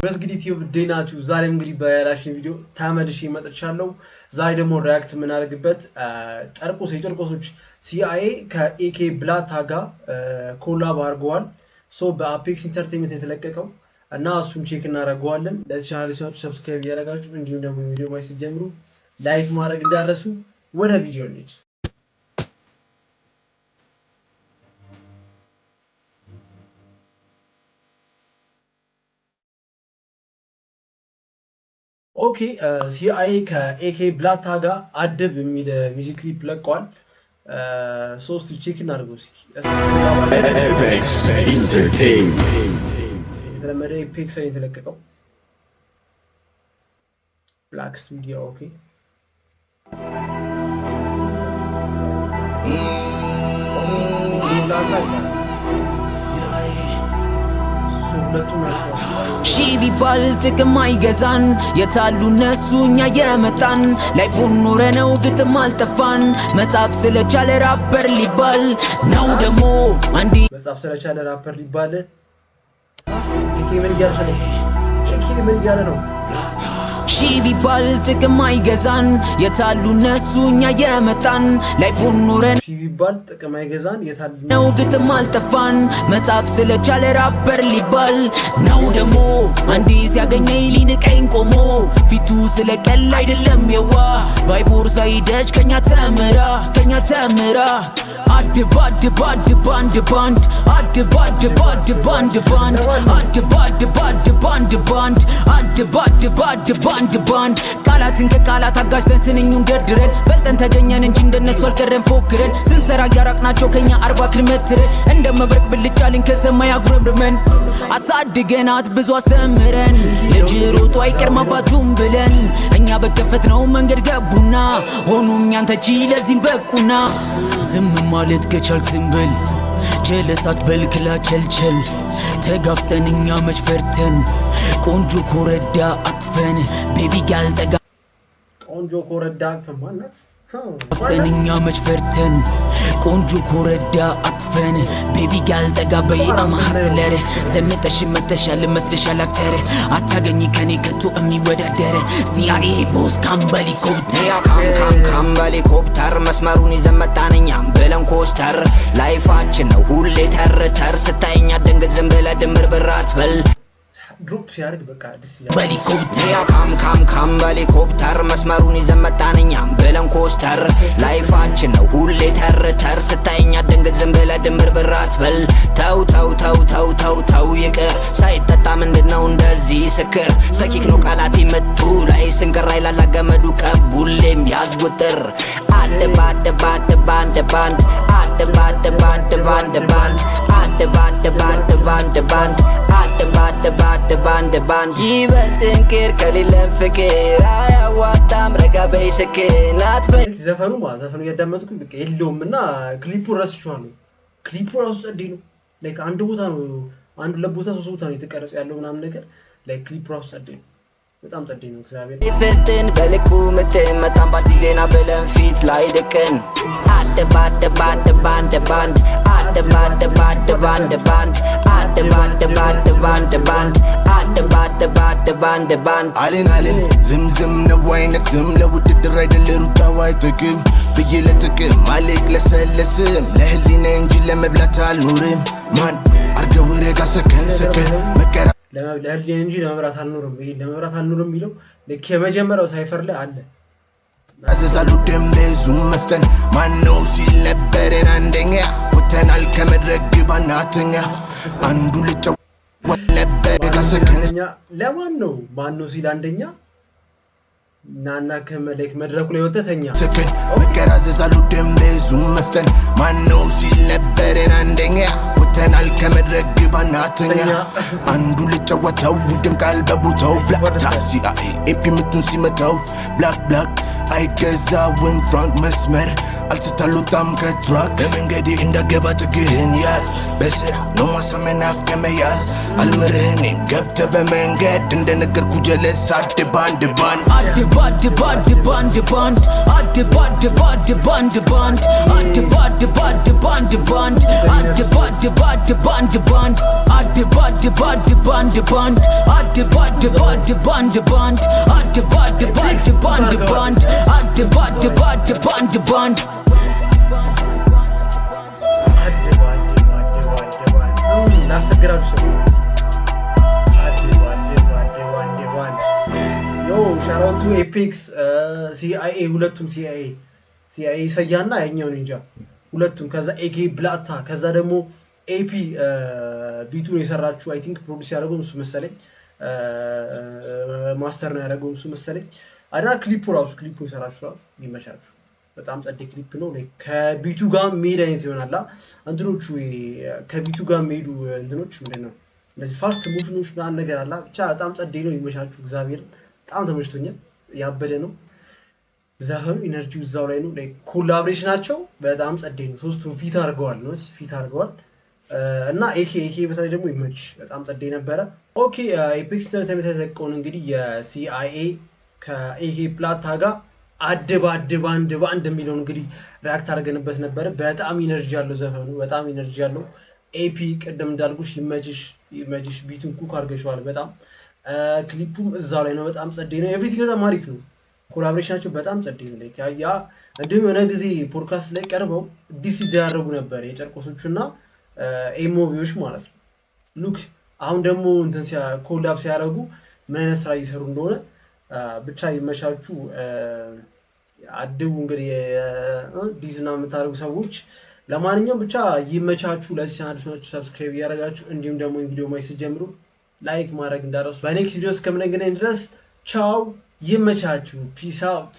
በስግዲ ቲዩብ ዴናችሁ ዛሬም እንግዲህ በሪአክሽን ቪዲዮ ተመልሼ መጥቻለሁ። ዛሬ ደግሞ ሪአክት የምናደርግበት የጨርቆሶች ሲአይኤ ከኤኬ ብላታ ጋር ኮላብ አድርገዋል። በአፔክስ ኢንተርቴይንመንት የተለቀቀው እና እሱን ቼክ እናደርገዋለን። ለቻናሉ ሰብስክራይብ እያደረጋችሁ እንዲሁም ደግሞ ቪዲዮ ማየት ስትጀምሩ ላይክ ማድረግ እንዳትረሱ። ወደ ቪዲዮ እንሂድ። ኦኬ ሲአይኤ ከኤኬ ብላታ ጋር አድብ የሚል ሚውዚክ ክሊፕ ለቀዋል። ሶስት ቼክ እናድርገው እስኪ። አፔክስ ኢንተርቴይንመንት የተለመደ አፔክስ ላይ የተለቀቀው ብላክ ስቱዲዮ። ኦኬ ሺ ቢባል ጥቅም አይገዛን የታሉ እነሱ እኛ የመጣን ላይፉን ኑረ ነው ግጥም አልጠፋን መጻፍ ስለቻለ ራፐር ሊባል ነው ደሞ አንዲ መጻፍ ስለቻለ ራፐር ሊባል ኤኬ ምን እያለ ነው? ሺ ቢባል ጥቅም አይገዛን የታሉ እነሱ እኛ የመጣን ላይፉን ኑረን ሺ ቢባል ጥቅም አይገዛን የታሉ ነው ግጥም አልጠፋን መጻፍ ስለቻለ ራፐር ሊባል ነው ደሞ አንዲ ሲያገኘኝ ሊንቀኝ ቆሞ ፊቱ ስለቀል አይደለም የዋ ቫይቦር ሳይደጅ ከኛ ተምራ አድባድ ባንድ ቃላትን ከቃላት አጋጭተን ስንኙን ደርድረን በልጠን ተገኘን እንጂ እንደነሱ አልቀረን ፎክረን ስንሰራ ያራቅናቸው ከኛ 40 ኪሎ ሜትር እንደ መብረቅ ብልጫልን ከሰማይ አጉረምርመን አሳድገናት ብዙ አስተምረን ልጅ ሮጦ አይቀርም አባቱም ብለን እኛ በከፈትነው መንገድ ገቡና ሆኑ እኛን ተቺ ለዚህም በቁና ዝም ማለት ከቻልክ ዝም በል ጀለሳት በልክላ ቸልቸል ተጋፍተን እኛ መች ፈርተን ቆንጆ ኮረዳ አቅፈን ቤቢ ጋል ጠጋ ቆንጆ ኮረዳ አቅፈን ማለት እኛ መች ፈርተን ቆንጆ ኮረዳ አቅፈን ቤቢ ጋል ጠጋ በየአማሐስለር ዘንጠሽ መተሻል መስለሻል አክተር አታገኝ ከኔ ከቶ የሚወዳደር ሲአይኤ ቦስ ካምበሊኮፕተር መስመሩን ይዘመጣንኛም ብለን ኮስተር ላይፋችን ነው ሁሌ ተርተር ስታይኛ ድንግት ዝም ብለህ ድምር ብራት በል ድሮፕ ሲያርግ በቃ ደስ ይላል። በሊኮፕተር መስመሩን ይዘመጣንኛም ብለን ኮስተር ላይፋችን ነው ሁሌ ተርተር ስታይኛ ድንግት ዝም ብለህ ድምር ብራት በል ተው ይቅር ሳይጠጣ ምንድነው እንደዚህ ስክር ሰኪክ ነው ቃላት ምቱ ላይ ስንቀራ ይላላ ገመዱ ቀቡሌም ያዝውጥር ባንድ ይበልጥን ቅር ከሌለን ፍቅር አያዋጣም ረጋ በይ ስክናት ዘፈኑ እያዳመጥኩኝ በቃ የለውም እና ክሊፑን ረስቼዋለሁ። ክሊፑ ራሱ ጸዴ ነው። ላይክ አንድ ቦታ ነው አንዱ ለቦታ ሶስት ቦታ ነው የተቀረጸው ያለው ምናምን ነገር ላይክ ክሊፑ ራሱ ጸዴ ነው። በጣም ጸዴ ነው። እግዚአብሔር ይፈትን በልኩ ምትመጣም ባዲ ዜና ብለን ፊት ላይ ደቀን ባንድ አልን ዝምዝም ነው አይነት ዝም ለውድድር አይደል ሩጫው አይጠቅም ብዬ ለጥቅም ማለቅ ለሰለስም ለህሊና እንጂ ለመብላት አልኖርም ማን አርገው ረጋ ሰከን መከራ ለህሊና እንጂ ለመብራት አልኖርም። ይሄ ለመብራት አልኖርም የሚለው ልክ የመጀመሪያው ሳይፈር ላይ አለ። አዘዛሉ ደምዙ መፍተን ማነው ሲል ነበረን አንደኛ ወተናል ከመድረክ ባናተኛ አንዱ ልጫው ነበር ጋሰከኛ ለማን ነው ማነው ሲል አንደኛ ናና ከመለክ መድረኩ ላይ ወተተኛ ሰከን መከራዘዛሉ ደምዙ መፍተን ማነው ሲል ነበረን አንደኛ ወተናል ከመድረክ ባናተኛ አንዱ ልጫወተው ድም ቃል በቦታው ብላክ ሲአይኤ ኤፒ ምቱን ሲመታው ብላክ አይገዛውን ፍራንክ መስመር አልተታሉታም ከትራክ በመንገዴ እንዳገባ ትግህን ያዝ በስራ ነው ማሰመን አፍገመያዝ አልምርህኔም ገብተ በመንገድ እንደነገርኩ ጀለስ አድባንድ ባንድ አድባድ ባድ ባንድ ባንድ አድባድ ባድ ባንድ ባንድ አድባድ ባድ ባንድ ባንድ አድባድ ባድ ባንድ ባንድ አድባድ ባድ ባንድ ባንድ አድባድ ባድ ባንድ ባንድ አድባድ ባድ ባንድ ባንድ አድባድ ባድ ባንድ ባንድ ላስቸግራችሁ ሰው ሻራውቱ ኤፔክስ ሲአይኤ ሁለቱም ሲአይኤ ሰያና ያኛውን እንጃ ሁለቱም ከዛ ኤኬ ብላታ ከዛ ደግሞ ኤፒ ቢቱን የሰራችሁ አይ ቲንክ ፕሮዲዩስ ያደረገው እሱ መሰለኝ ማስተር ነው ያደረገው እሱ መሰለኝ አዳ ክሊፑ የሰራችሁ ራሱ ይመቻችሁ በጣም ጸዴ ክሊፕ ነው ከቢቱ ጋር ሜድ አይነት ይሆናል አንተኖቹ ከቢቱ ጋር ሜዱ እንትኖች ምንድነው እንደዚህ ፋስት ሙቭኖች ምናምን ነገር አላ ብቻ በጣም ጸዴ ነው ይመቻችሁ እግዚአብሔር በጣም ተመችቶኛል ያበደ ነው ዛህም ኢነርጂው እዛው ላይ ነው ኮላቦሬሽናቸው በጣም ጸዴ ነው ሶስቱም ፊት አድርገዋል እና ኤኬ በተለይ ደግሞ ይመች በጣም ጸዴ ነበረ ኦኬ ኤፔክስ ተመተተቀውን እንግዲህ የሲአይኤ ከኤኬ ፕላታ ጋር አድባንድ የሚለውን እንግዲህ ሪአክት አድርገንበት ነበር በጣም ኢነርጂ ያለው ዘፈኑ በጣም ኢነርጂ ያለው ኤፒ ቀደም እንዳልኩሽ ይመችሽ ቢቱን ኩክ አድርገሽዋል በጣም ክሊፑም እዛው ላይ ነው በጣም ጸዴ ነው ኤቭሪቲንግ በጣም አሪፍ ነው ኮላቦሬሽናቸው በጣም ጸዴ ነው ያ እንደም የሆነ ጊዜ ፖድካስት ላይ ቀርበው ዲስ ይደራረጉ ነበር የጨርቆሶቹና ኤሞቪዎች ማለት ነው ሉክ አሁን ደግሞ እንትን ኮላብ ሲያደርጉ ምን አይነት ስራ እየሰሩ እንደሆነ ብቻ ይመቻችሁ አድቡ እንግዲህ ዲስና የምታደርጉ ሰዎች ለማንኛውም ብቻ ይመቻችሁ ለዚህ ቻናል ሰብስክራይብ ያደርጋችሁ እንዲሁም ደግሞ ቪዲዮ ማየት ጀምሩ ላይክ ማድረግ እንዳረሱ በኔክስት ቪዲዮ እስከምንገናኝ ድረስ ቻው ይመቻችሁ ፒስ አውት